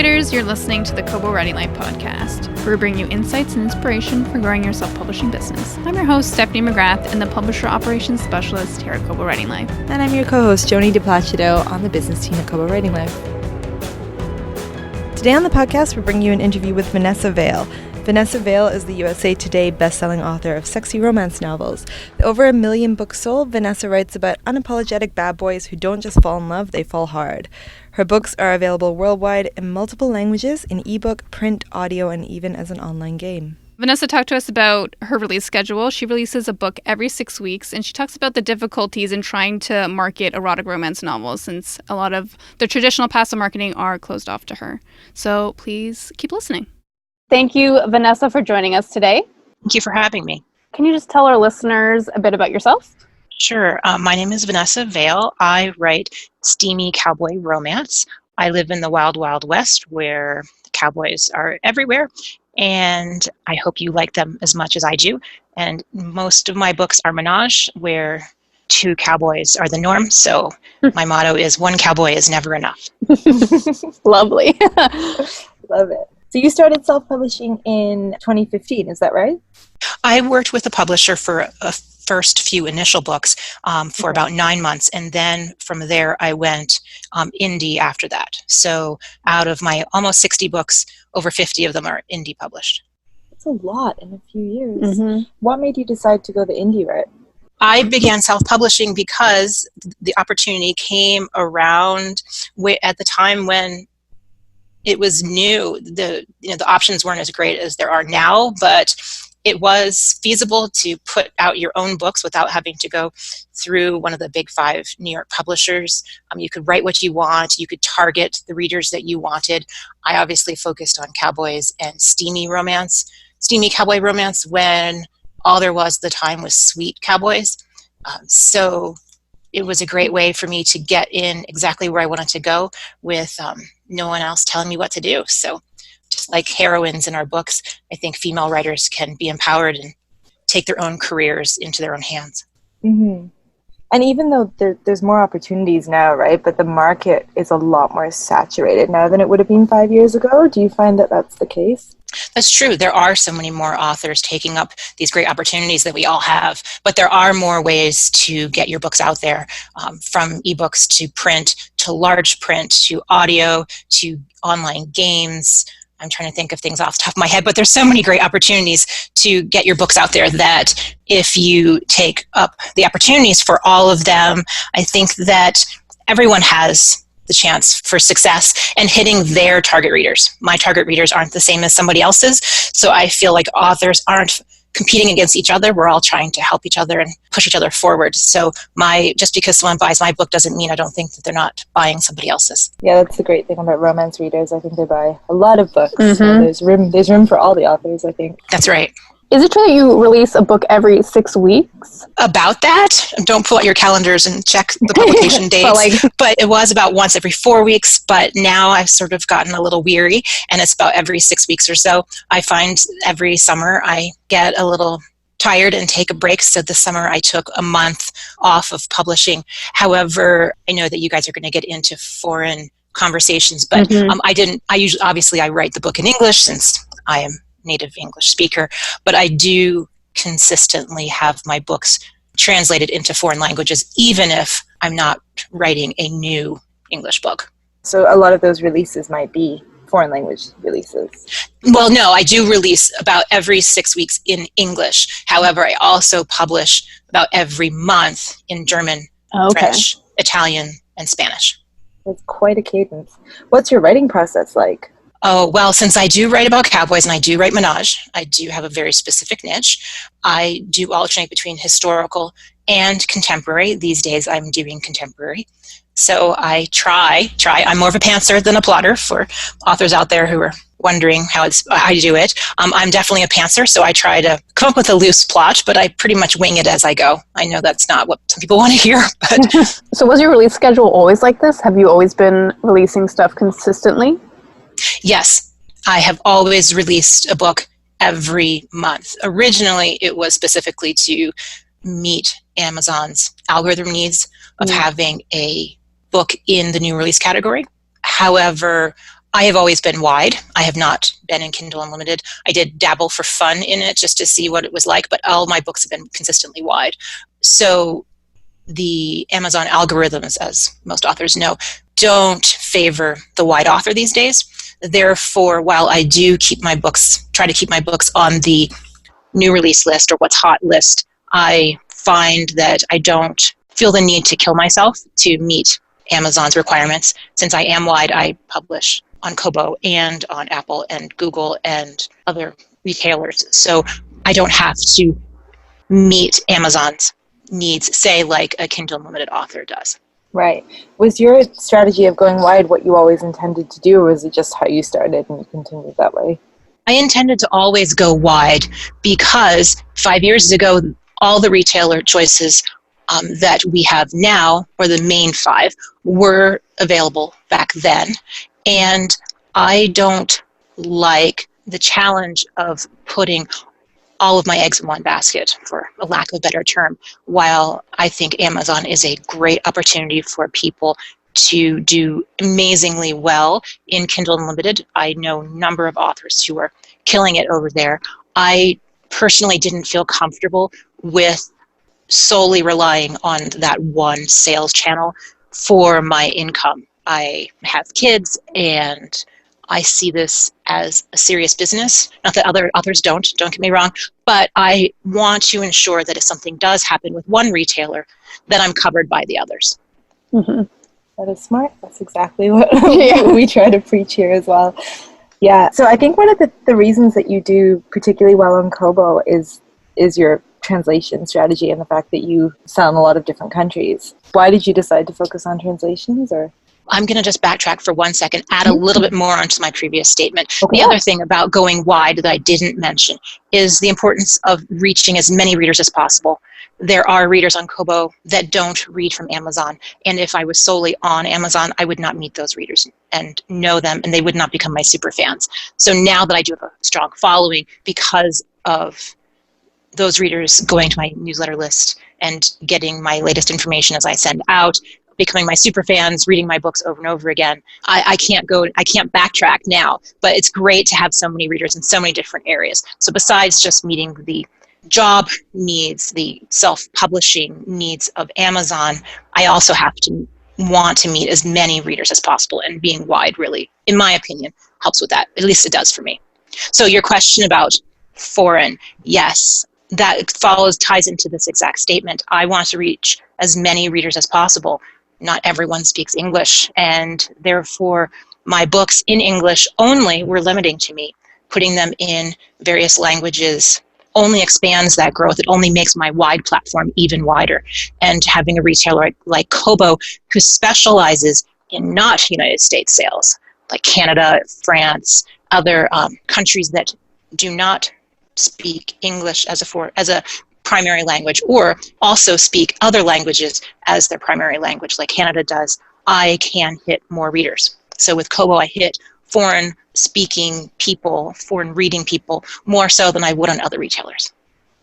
writers, you're listening to the Kobo Writing Life podcast, where we bring you insights and inspiration for growing your self-publishing business. I'm your host, Stephanie McGrath, and the Publisher Operations Specialist here at Kobo Writing Life. And I'm your co-host, Joni DePlacido, on the business team at Kobo Writing Life. Today on the podcast, we're bringing you an interview with Vanessa Vale. Vanessa Vale is the USA Today best-selling author of sexy romance novels. With over 1 million books sold, Vanessa writes about unapologetic bad boys who don't just fall in love, they fall hard. Her books are available worldwide in multiple languages, in ebook, print, audio, and even as an online game. Vanessa talked to us about her release schedule. She releases a book every 6 weeks, and she talks about the difficulties in trying to market erotic romance novels, since a lot of the traditional paths of marketing are closed off to her. So please keep listening. Thank you, Vanessa, for joining us today. Thank you for having me. Can you just tell our listeners a bit about yourself? Sure. My name is Vanessa Vale. I write steamy cowboy romance. I live in the wild, wild west where cowboys are everywhere, and I hope you like them as much as I do. And most of my books are menage, where 2 cowboys are the norm. So my motto is one cowboy is never enough. Lovely. Love it. So you started self-publishing in 2015, is that right? I worked with a publisher for a first few initial books for about 9 months, and then from there I went indie after that. So out of my almost 60 books, over 50 of them are indie published. That's a lot in a few years. Mm-hmm. What made you decide to go the indie route? I began self-publishing because the opportunity came around at the time when it was new. The options weren't as great as there are now, but it was feasible to put out your own books without having to go through one of the big 5 New York publishers. You could write what you want. You could target the readers that you wanted. I obviously focused on cowboys and steamy cowboy romance, when all there was at the time was sweet cowboys. So it was a great way for me to get in exactly where I wanted to go with no one else telling me what to do. So just like heroines in our books, I think female writers can be empowered and take their own careers into their own hands. Mm-hmm. And even though there's more opportunities now, right, but the market is a lot more saturated now than it would have been 5 years ago. Do you find that that's the case? That's true. There are so many more authors taking up these great opportunities that we all have, but there are more ways to get your books out there, from ebooks to print to large print to audio to online games. I'm trying to think of things off the top of my head, but there's so many great opportunities to get your books out there that if you take up the opportunities for all of them, I think that everyone has the chance for success and hitting their target readers. My target readers aren't the same as somebody else's, so I feel like authors aren't competing against each other. We're all trying to help each other and push each other forward. So just because someone buys my book doesn't mean I don't think that they're not buying somebody else's. Yeah, that's the great thing about romance readers. I think they buy a lot of books. Mm-hmm. So there's room for all the authors, I think. That's right. Is it true that you release a book every 6 weeks? About that, don't pull out your calendars and check the publication dates, but it was about once every 4 weeks, but now I've sort of gotten a little weary, and it's about every 6 weeks or so. I find every summer I get a little tired and take a break, so this summer I took a month off of publishing. However, I know that you guys are going to get into foreign conversations, but I write the book in English since I am native English speaker, but I do consistently have my books translated into foreign languages, even if I'm not writing a new English book. So a lot of those releases might be foreign language releases. Well, no, I do release about every 6 weeks in English. However, I also publish about every month in German, French, Italian, and Spanish. That's quite a cadence. What's your writing process like? Oh, well, since I do write about cowboys and I do write menage, I do have a very specific niche. I do alternate between historical and contemporary. These days I'm doing contemporary. So I try. I'm more of a pantser than a plotter for authors out there who are wondering how I do it. I'm definitely a pantser, so I try to come up with a loose plot, but I pretty much wing it as I go. I know that's not what some people want to hear. But So was your release schedule always like this? Have you always been releasing stuff consistently? Yes, I have always released a book every month. Originally, it was specifically to meet Amazon's algorithm needs of having a book in the new release category. However, I have always been wide. I have not been in Kindle Unlimited. I did dabble for fun in it just to see what it was like, but all my books have been consistently wide. So the Amazon algorithms, as most authors know, don't favor the wide author these days. Therefore, while I do try to keep my books on the new release list or what's hot list, I find that I don't feel the need to kill myself to meet Amazon's requirements. Since I am wide, I publish on Kobo and on Apple and Google and other retailers. So I don't have to meet Amazon's needs, say, like a Kindle Unlimited author does. Right. Was your strategy of going wide what you always intended to do, or was it just how you started and you continued that way? I intended to always go wide because 5 years ago, all the retailer choices that we have now, or the main 5, were available back then. And I don't like the challenge of putting all of my eggs in one basket, for a lack of a better term, while I think Amazon is a great opportunity for people to do amazingly well in Kindle Unlimited. I know a number of authors who are killing it over there. I personally didn't feel comfortable with solely relying on that one sales channel for my income. I have kids, and I see this as a serious business. Not that other authors don't get me wrong, but I want to ensure that if something does happen with one retailer, that I'm covered by the others. Mm-hmm. That is smart. That's exactly what we try to preach here as well. Yeah. So I think one of the reasons that you do particularly well on Kobo is your translation strategy and the fact that you sell in a lot of different countries. Why did you decide to focus on translations? Or I'm going to just backtrack for 1 second, add a little bit more onto my previous statement. Okay. The other thing about going wide that I didn't mention is the importance of reaching as many readers as possible. There are readers on Kobo that don't read from Amazon, and if I was solely on Amazon, I would not meet those readers and know them, and they would not become my super fans. So now that I do have a strong following because of those readers going to my newsletter list and getting my latest information as I send out, becoming my super fans, reading my books over and over again, I can't backtrack now, but it's great to have so many readers in so many different areas. So besides just meeting the job needs, the self-publishing needs of Amazon, I also have to want to meet as many readers as possible, and being wide really, in my opinion, helps with that. At least it does for me. So your question about foreign, yes, that ties into this exact statement. I want to reach as many readers as possible. Not everyone speaks English, and therefore my books in English only were limiting to me. Putting them in various languages only expands that growth. It only makes my wide platform even wider. And having a retailer like Kobo, who specializes in not United States sales, like Canada, France, other countries that do not speak English as a primary language, or also speak other languages as their primary language, like Canada does, I can hit more readers. So with Kobo, I hit foreign speaking people, foreign reading people, more so than I would on other retailers.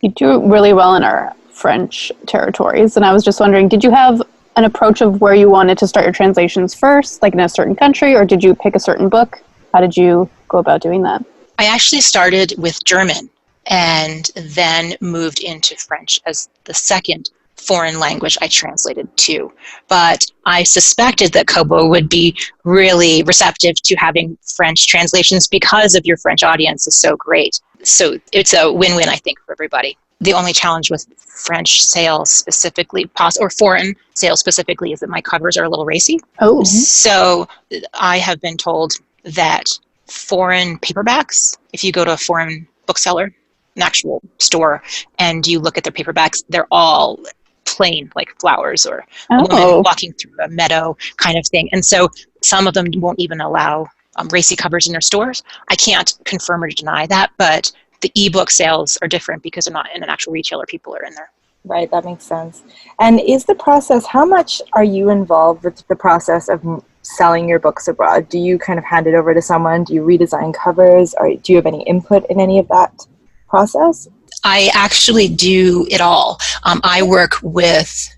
You do really well in our French territories, and I was just wondering, did you have an approach of where you wanted to start your translations first, like in a certain country, or did you pick a certain book? How did you go about doing that? I actually started with German and then moved into French as the second foreign language I translated to. But I suspected that Kobo would be really receptive to having French translations because of your French audience is so great. So it's a win-win, I think, for everybody. The only challenge with French sales specifically, or foreign sales specifically, is that my covers are a little racy. Oh. So I have been told that foreign paperbacks, if you go to a foreign bookseller, an actual store, and you look at their paperbacks, they're all plain, like flowers or a woman walking through a meadow kind of thing. And so some of them won't even allow racy covers in their stores. I can't confirm or deny that, but the ebook sales are different because they're not in an actual retailer. People are in there. Right, that makes sense. And is the process, how much are you involved with the process of selling your books abroad? Do you kind of hand it over to someone? Do you redesign covers? Or do you have any input in any of that process? I actually do it all. I work with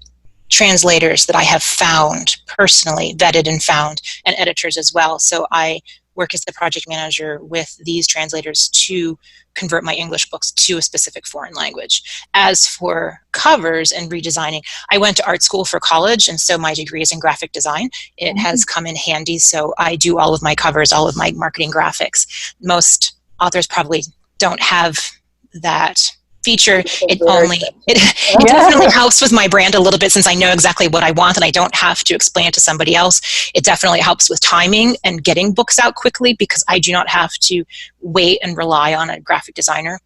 translators that I have found personally, vetted and found, and editors as well. So I work as the project manager with these translators to convert my English books to a specific foreign language. As for covers and redesigning, I went to art school for college, and so my degree is in graphic design. It has come in handy, so I do all of my covers, all of my marketing graphics. Most authors probably don't have that feature. It definitely helps with my brand a little bit, since I know exactly what I want and I don't have to explain it to somebody else. It definitely helps with timing and getting books out quickly, because I do not have to wait and rely on a graphic designer.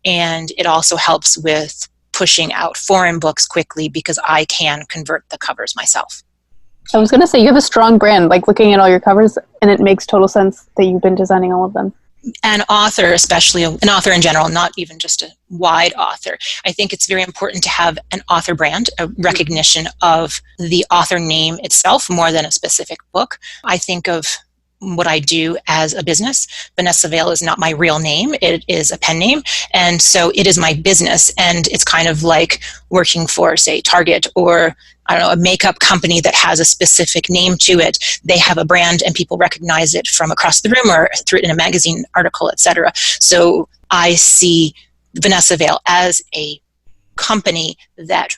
And it also helps with pushing out foreign books quickly, because I can convert the covers myself. I was going to say, you have a strong brand, like looking at all your covers, and it makes total sense that you've been designing all of them. An author, especially an author in general, not even just a wide author, I think it's very important to have an author brand, a recognition of the author name itself more than a specific book. I think of what I do as a business. Vanessa Vale is not my real name. It is a pen name. And so it is my business. And it's kind of like working for, say, Target, or I don't know, a makeup company that has a specific name to it. They have a brand and people recognize it from across the room or through it in a magazine article, etc. So I see Vanessa Vale as a company that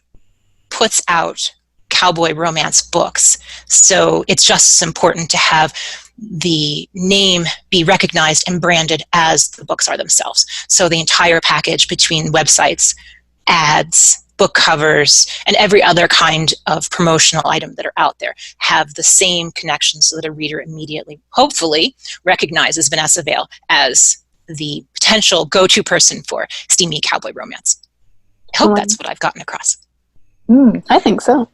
puts out cowboy romance books. So it's just as important to have the name be recognized and branded as the books are themselves. So the entire package between websites, ads, book covers, and every other kind of promotional item that are out there have the same connection, so that a reader immediately, hopefully, recognizes Vanessa Vale as the potential go-to person for steamy cowboy romance. I hope that's what I've gotten across. I think so.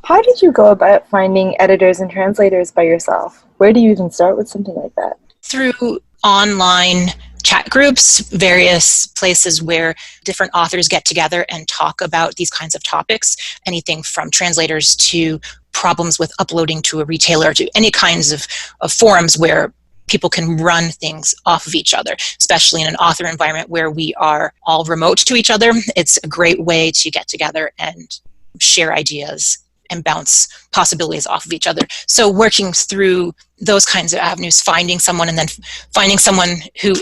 How did you go about finding editors and translators by yourself? Where do you even start with something like that? Through online chat groups, various places where different authors get together and talk about these kinds of topics, anything from translators to problems with uploading to a retailer, to any kinds of forums where people can run things off of each other, especially in an author environment where we are all remote to each other. It's a great way to get together and share ideas and bounce possibilities off of each other. So working through those kinds of avenues, finding someone, and then finding someone who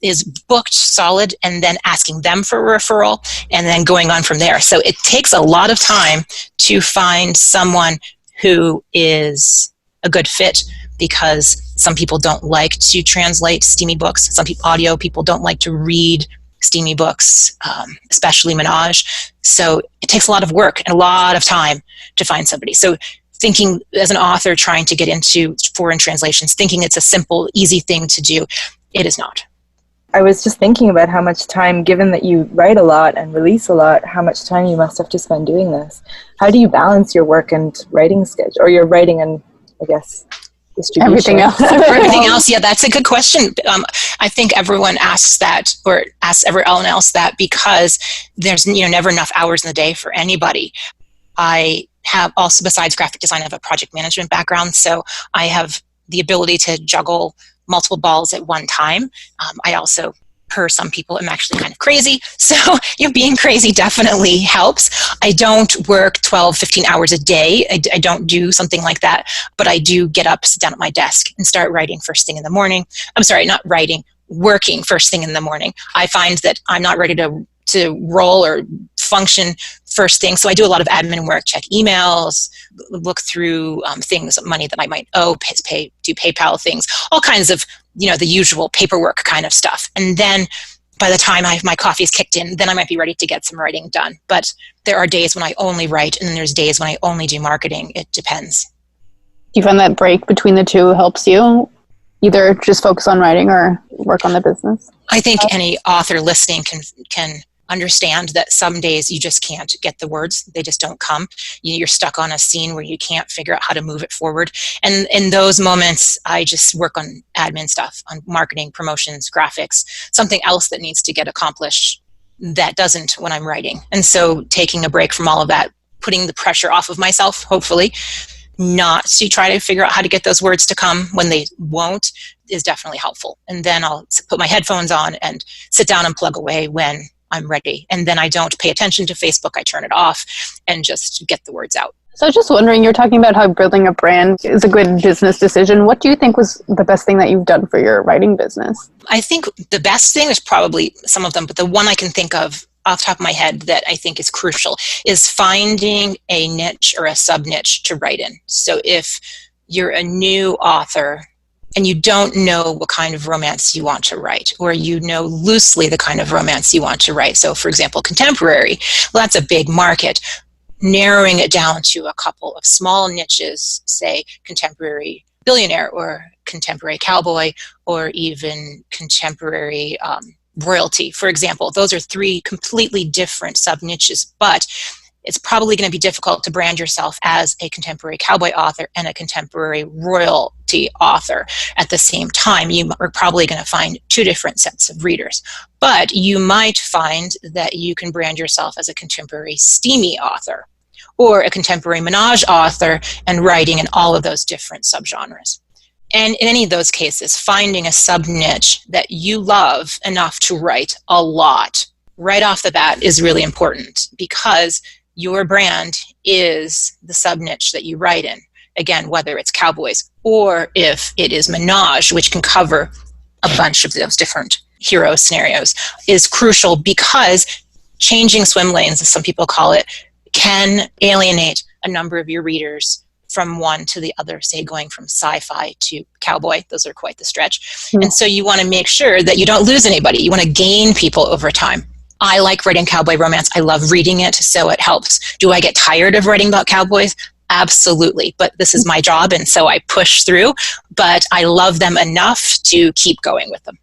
is booked solid, and then asking them for a referral, and then going on from there. So it takes a lot of time to find someone who is a good fit, because some people don't like to translate steamy books. Some audio people don't like to read steamy books, especially menage. So it takes a lot of work and a lot of time to find somebody. So thinking as an author trying to get into foreign translations, thinking it's a simple, easy thing to do, it is not. I was just thinking about how much time, given that you write a lot and release a lot, how much time you must have to spend doing this. How do you balance your work and writing schedule, or your writing and, I guess, distribution? Everything else. Everything else, yeah, that's a good question. I think everyone asks that, or asks everyone else that, because there's never enough hours in the day for anybody. I have also, besides graphic design, I have a project management background, so I have the ability to juggle multiple balls at one time. I also, per some people, am actually kind of crazy, so being crazy definitely helps. I don't work 12, 15 hours a day. I don't do something like that, but I do get up, sit down at my desk, and start writing first thing in the morning. I'm sorry, not writing, working first thing in the morning. I find that I'm not ready to roll or function first thing, so I do a lot of admin work, check emails, look through things, money that I might owe, do PayPal things, all kinds of the usual paperwork kind of stuff. And then by the time my coffee's kicked in, then I might be ready to get some writing done. But there are days when I only write, and then there's days when I only do marketing. It depends. Do you find that break between the two helps you either just focus on writing or work on the business? I think any author listening can understand that some days you just can't get the words. They just don't come. You're stuck on a scene where you can't figure out how to move it forward. And in those moments, I just work on admin stuff, on marketing, promotions, graphics, something else that needs to get accomplished that doesn't when I'm writing. And so taking a break from all of that, putting the pressure off of myself, hopefully, not to try to figure out how to get those words to come when they won't, is definitely helpful. And then I'll put my headphones on and sit down and plug away when I'm ready. And then I don't pay attention to Facebook. I turn it off and just get the words out. So I was just wondering, you're talking about how building a brand is a good business decision. What do you think was the best thing that you've done for your writing business? I think the best thing is probably some of them, but the one I can think of off the top of my head that I think is crucial is finding a niche or a sub niche to write in. So if you're a new author and you don't know what kind of romance you want to write, or you know loosely the kind of romance you want to write. So for example, contemporary, well, that's a big market. Narrowing it down to a couple of small niches, say contemporary billionaire or contemporary cowboy or even contemporary royalty, for example. Those are three completely different sub-niches, but it's probably going to be difficult to brand yourself as a contemporary cowboy author and a contemporary royalty author at the same time. You are probably going to find two different sets of readers, but you might find that you can brand yourself as a contemporary steamy author or a contemporary menage author and writing in all of those different subgenres. And in any of those cases, finding a sub-niche that you love enough to write a lot right off the bat is really important, because your brand is the sub-niche that you write in. Again, whether it's cowboys or if it is menage, which can cover a bunch of those different hero scenarios, is crucial, because changing swim lanes, as some people call it, can alienate a number of your readers from one to the other, say going from sci-fi to cowboy. Those are quite the stretch. Mm-hmm. And so you want to make sure that you don't lose anybody. You want to gain people over time. I like writing cowboy romance. I love reading it, so it helps. Do I get tired of writing about cowboys? Absolutely. But this is my job, and so I push through. But I love them enough to keep going with them.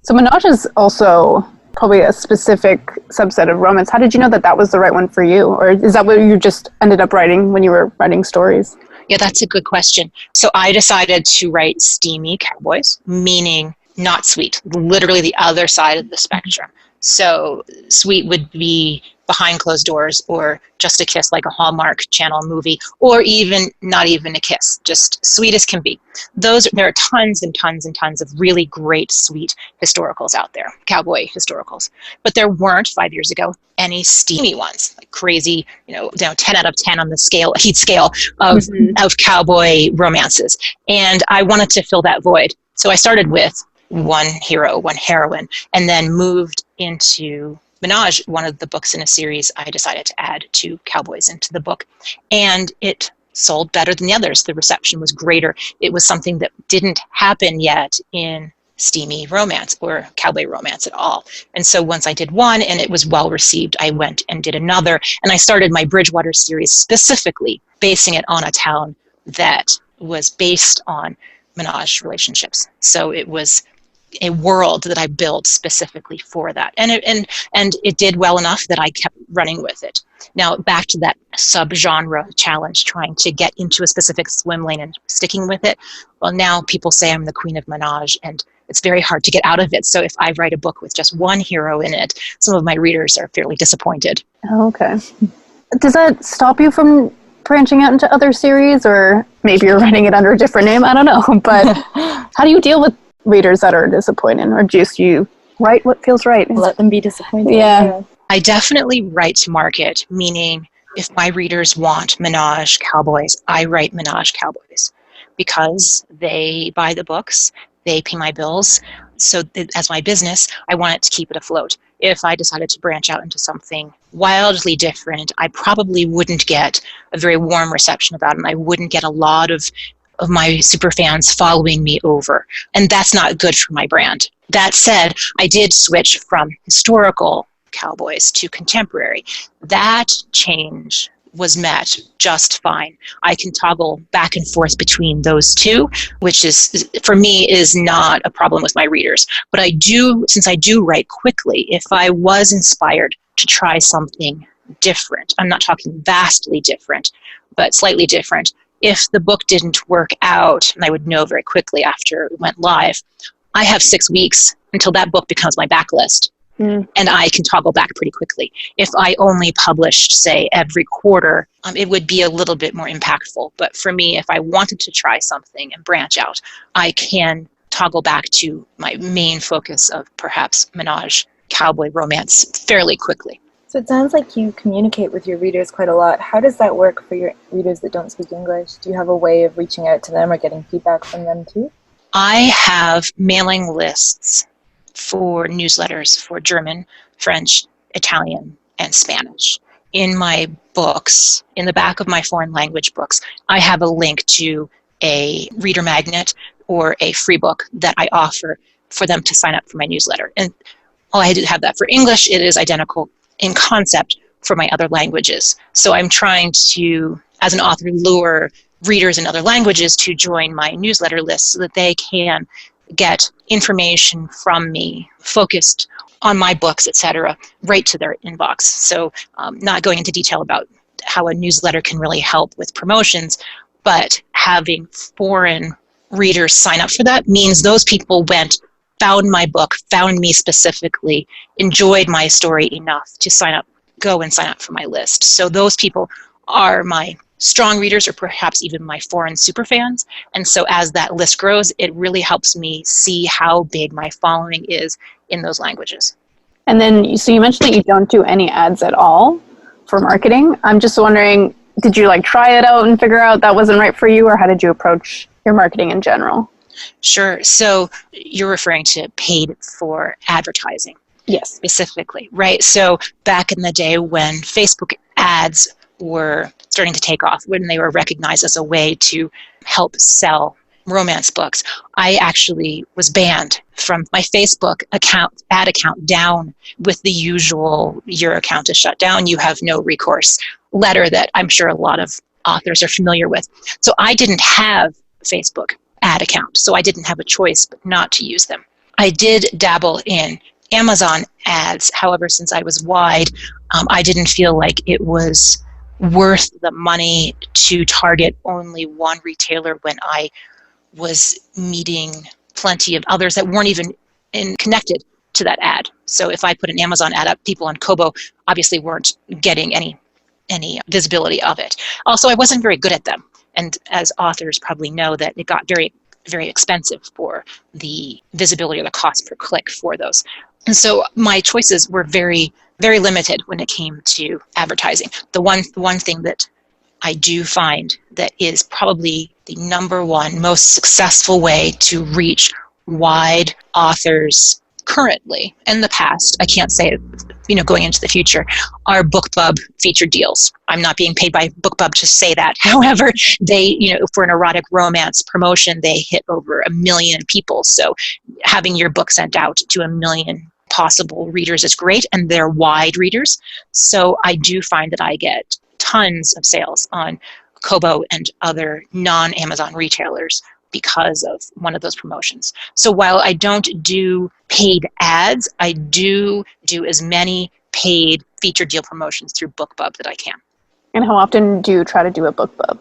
So menage is also probably a specific subset of romance. How did you know that that was the right one for you? Or is that what you just ended up writing when you were writing stories? Yeah, that's a good question. So I decided to write steamy cowboys, meaning not sweet, literally the other side of the spectrum. So sweet would be Behind Closed Doors, or Just a Kiss, like a Hallmark Channel movie, or even not even a kiss, just sweet as can be. There are tons and tons and tons of really great sweet historicals out there, cowboy historicals. But there weren't 5 years ago any steamy ones, like crazy, 10 out of 10 on the heat scale of cowboy romances. And I wanted to fill that void. So I started with one hero, one heroine, and then moved into Menage, one of the books in a series. I decided to add 2 cowboys into the book, and it sold better than the others. The reception was greater. It was something that didn't happen yet in steamy romance or cowboy romance at all. And so once I did one and it was well received, I went and did another, and I started my Bridgewater series specifically basing it on a town that was based on menage relationships. So it was a world that I built specifically for that. And it did well enough that I kept running with it. Now, back to that subgenre challenge, trying to get into a specific swim lane and sticking with it. Well, now people say I'm the queen of menage, and it's very hard to get out of it. So if I write a book with just one hero in it, some of my readers are fairly disappointed. Oh, okay. Does that stop you from branching out into other series, or maybe you're writing it under a different name? I don't know. But how do you deal with readers that are disappointed, or just you write what feels right? Let them be disappointed. Yeah. I definitely write to market, meaning if my readers want menage cowboys, I write menage cowboys, because they buy the books, they pay my bills. So as my business, I want it to keep it afloat. If I decided to branch out into something wildly different, I probably wouldn't get a very warm reception about it, and I wouldn't get a lot of my super fans following me over. And that's not good for my brand. That said, I did switch from historical cowboys to contemporary. That change was met just fine. I can toggle back and forth between those two, which is, for me, is not a problem with my readers. But since I do write quickly, if I was inspired to try something different, I'm not talking vastly different, but slightly different, if the book didn't work out, and I would know very quickly after it went live, I have 6 weeks until that book becomes my backlist. And I can toggle back pretty quickly. If I only published, say, every quarter, it would be a little bit more impactful. But for me, if I wanted to try something and branch out, I can toggle back to my main focus of perhaps menage cowboy romance fairly quickly. So it sounds like you communicate with your readers quite a lot. How does that work for your readers that don't speak English? Do you have a way of reaching out to them or getting feedback from them too? I have mailing lists for newsletters for German, French, Italian, and Spanish. In my books, in the back of my foreign language books, I have a link to a reader magnet or a free book that I offer for them to sign up for my newsletter. And while I do have that for English, it is identical in concept for my other languages. So I'm trying to, as an author, lure readers in other languages to join my newsletter list so that they can get information from me focused on my books, etc., right to their inbox. So not going into detail about how a newsletter can really help with promotions, but having foreign readers sign up for that means those people went, found my book, found me specifically, enjoyed my story enough to go and sign up for my list. So those people are my strong readers or perhaps even my foreign superfans. And so as that list grows, it really helps me see how big my following is in those languages. And then, so you mentioned that you don't do any ads at all for marketing. I'm just wondering, did you try it out and figure out that wasn't right for you, or how did you approach your marketing in general? Sure. So you're referring to paid for advertising. Yes. Specifically, right? So back in the day when Facebook ads were starting to take off, when they were recognized as a way to help sell romance books, I actually was banned from my Facebook ad account down with the usual, your account is shut down, you have no recourse letter that I'm sure a lot of authors are familiar with. So I didn't have a Facebook ad account, so I didn't have a choice but not to use them. I did dabble in Amazon ads. However, since I was wide, I didn't feel like it was worth the money to target only one retailer when I was meeting plenty of others that weren't even connected to that ad. So if I put an Amazon ad up, people on Kobo obviously weren't getting any visibility of it. Also, I wasn't very good at them. And as authors probably know, that it got very, very expensive for the visibility or the cost per click for those. And so my choices were very, very limited when it came to advertising. The one thing that I do find that is probably the number one most successful way to reach wide authors currently, in the past, I can't say it, going into the future, are BookBub featured deals. I'm not being paid by BookBub to say that. However, they, for an erotic romance promotion, they hit over 1 million people. So having your book sent out to 1 million possible readers is great, and they're wide readers. So I do find that I get tons of sales on Kobo and other non-Amazon retailers because of one of those promotions. So while I don't do paid ads, I do as many paid feature deal promotions through BookBub that I can. And how often do you try to do a BookBub?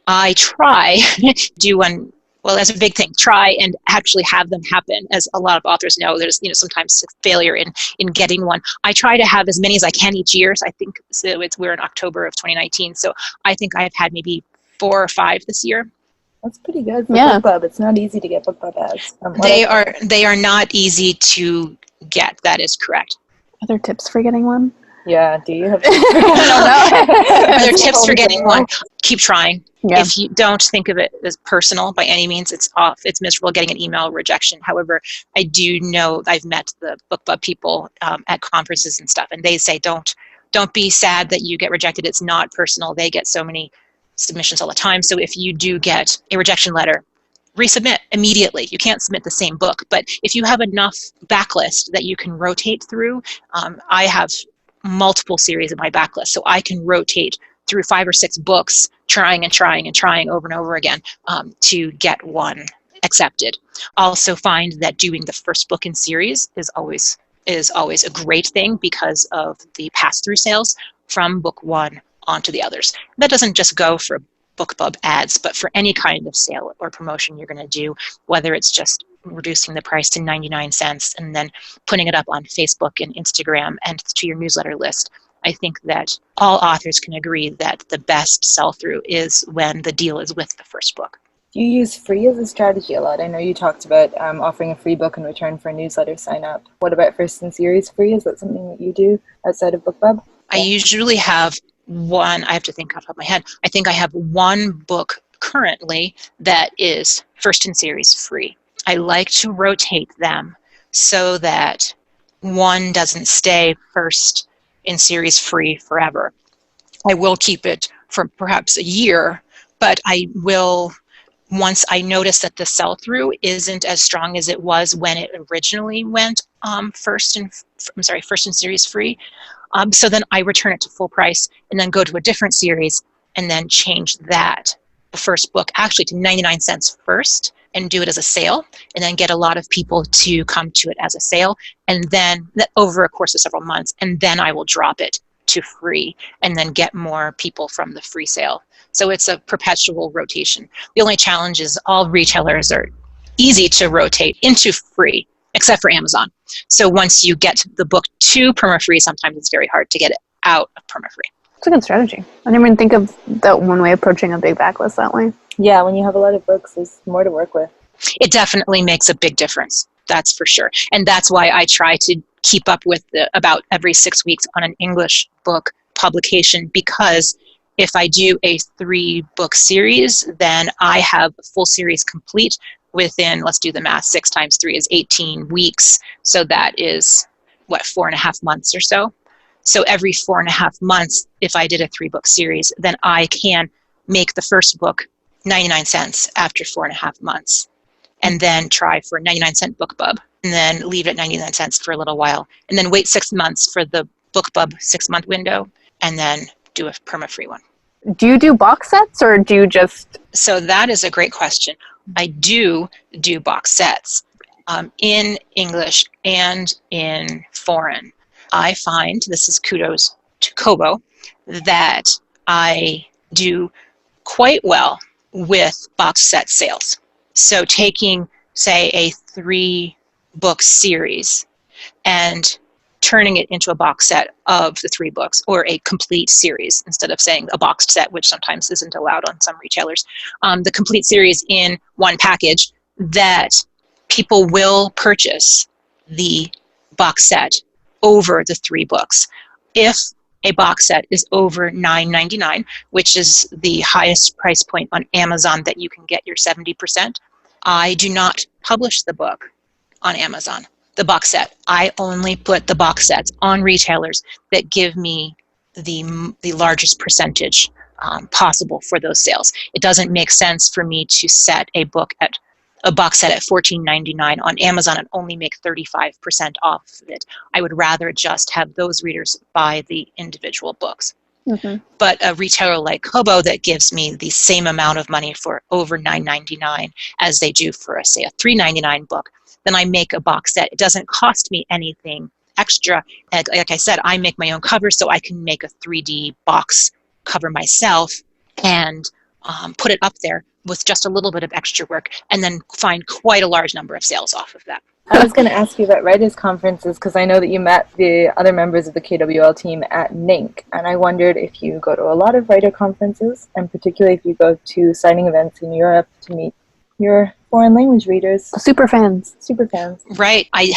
I try do one. Well, that's a big thing. Try and actually have them happen. As a lot of authors know, there's sometimes failure in getting one. I try to have as many as I can each year. So I think we're in October of 2019. So I think I've had maybe 4 or 5 this year. That's pretty good for BookBub. It's not easy to get BookBub ads. They are not easy to get. That is correct. Are there tips for getting one? Yeah, do you have I don't know. Are there tips for getting one? Keep trying. Yeah. If you don't think of it as personal by any means, it's miserable getting an email rejection. However, I do know I've met the BookBub people at conferences and stuff, and they say don't be sad that you get rejected. It's not personal. They get so many submissions all the time. So if you do get a rejection letter, resubmit immediately. You can't submit the same book, but if you have enough backlist that you can rotate through, I have multiple series in my backlist, so I can rotate through 5 or 6 books, trying over and over again to get one accepted. Also find that doing the first book in series is always a great thing because of the pass-through sales from book 1 onto the others. That doesn't just go for BookBub ads, but for any kind of sale or promotion you're going to do, whether it's just reducing the price to 99 cents and then putting it up on Facebook and Instagram and to your newsletter list. I think that all authors can agree that the best sell-through is when the deal is with the first book. Do you use free as a strategy a lot? I know you talked about offering a free book in return for a newsletter sign-up. What about first in series free? Is that something that you do outside of BookBub? I usually have one, I have to think off the top of my head. I think I have one book currently that is first in series free. I like to rotate them so that one doesn't stay first in series free forever. I will keep it for perhaps a year, but I will, once I notice that the sell-through isn't as strong as it was when it originally went first in series free. So then I return it to full price and then go to a different series and then change the first book, actually to 99 cents first, and do it as a sale, and then get a lot of people to come to it as a sale, and then over a course of several months, and then I will drop it to free and then get more people from the free sale. So it's a perpetual rotation. The only challenge is all retailers are easy to rotate into free, except for Amazon. So once you get the book to perma-free, sometimes it's very hard to get it out of perma-free. It's a good strategy. I didn't even think of that one way approaching a big backlist that way. Yeah, when you have a lot of books, there's more to work with. It definitely makes a big difference. That's for sure. And that's why I try to keep up with about every 6 weeks on an English book publication, because if I do a 3-book series, then I have a full series complete within, let's do the math, 6 times 3 is 18 weeks. So that is, 4.5 months or so. So every 4.5 months, if I did a 3-book series, then I can make the first book 99 cents after 4.5 months, and then try for a 99-cent BookBub, and then leave it at 99 cents for a little while, and then wait 6 months for the BookBub 6-month window, and then do a perma-free one. Do you do box sets, or do you just... So that is a great question. I do box sets in English and in foreign. I find, this is kudos to Kobo, that I do quite well with box set sales. So taking, say, a 3-book series and turning it into a box set of the 3 books, or a complete series, instead of saying a boxed set, which sometimes isn't allowed on some retailers, the complete series in one package, that people will purchase the box set over the 3 books. If a box set is over $9.99, which is the highest price point on Amazon that you can get your 70%, I do not publish the book on Amazon, the box set. I only put the box sets on retailers that give me the largest percentage possible for those sales. It doesn't make sense for me to set a box set at $14.99 on Amazon and only make 35% off of it. I would rather just have those readers buy the individual books. Mm-hmm. But a retailer like Kobo that gives me the same amount of money for over $9.99 as they do for, say, a $3.99 book, then I make a box set. It doesn't cost me anything extra. And like I said, I make my own covers, so I can make a 3D box cover myself and put it up there with just a little bit of extra work, and then find quite a large number of sales off of that. I was going to ask you about writers' conferences, because I know that you met the other members of the KWL team at NINC, and I wondered if you go to a lot of writer conferences, and particularly if you go to signing events in Europe to meet your foreign language readers. Super fans. Right. I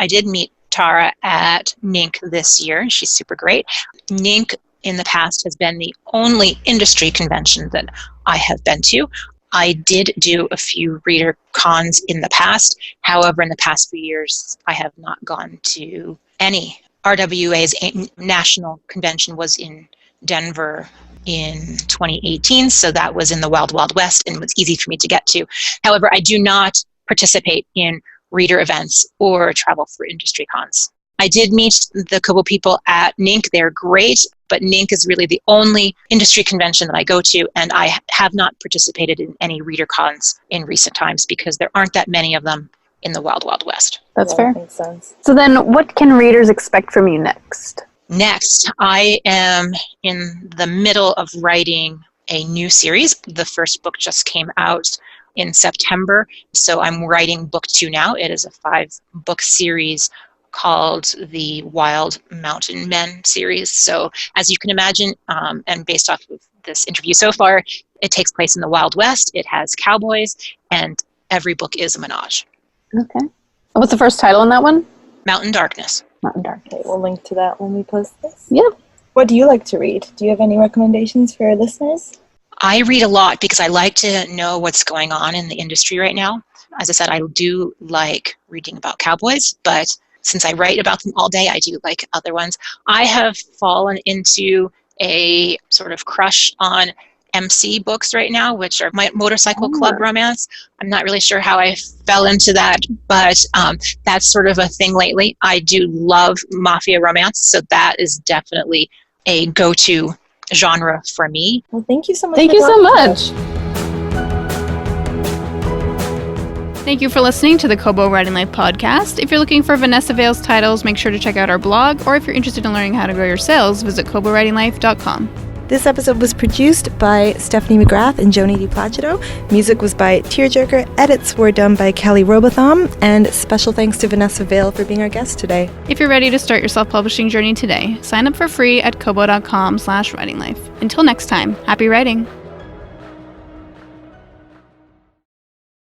did meet Tara at NINC this year. She's super great. NINC in the past has been the only industry convention that I have been to. I did do a few reader cons in the past. However, in the past few years, I have not gone to any. RWA's national convention was in Denver in 2018, so that was in the Wild Wild West and was easy for me to get to. However, I do not participate in reader events or travel for industry cons. I did meet the Kobo people at NINC. They're great, but NINC is really the only industry convention that I go to, and I have not participated in any reader cons in recent times because there aren't that many of them in the Wild Wild West. That's fair. That makes sense. So then what can readers expect from you next? Next, I am in the middle of writing a new series. The first book just came out in September, so I'm writing book 2 now. It is a 5-book series called the Wild Mountain Men series. So as you can imagine, and based off of this interview so far, it takes place in the Wild West. It has cowboys, and every book is a menage. Okay. What's the first title on that one? Mountain Darkness. not in dark. Okay, we'll link to that when we post this. Yeah. What do you like to read? Do you have any recommendations for our listeners? I read a lot because I like to know what's going on in the industry right now. As I said, I do like reading about cowboys, but since I write about them all day, I do like other ones. I have fallen into a sort of crush on MC books right now, which are my motorcycle club romance. I'm not really sure how I fell into that, but that's sort of a thing lately. I do love mafia romance, so that is definitely a go-to genre for me. Well, thank you so much. Thank you so much. Thank you for listening to the Kobo Writing Life podcast. If you're looking for Vanessa Vale's titles, make sure to check out our blog, or if you're interested in learning how to grow your sales, visit kobowritinglife.com. This episode was produced by Stephanie McGrath and Joni DiPlacido. Music was by Tearjerker. Edits were done by Kelly Robotham. And special thanks to Vanessa Vale for being our guest today. If you're ready to start your self-publishing journey today, sign up for free at kobo.com/writinglife. Until next time, happy writing!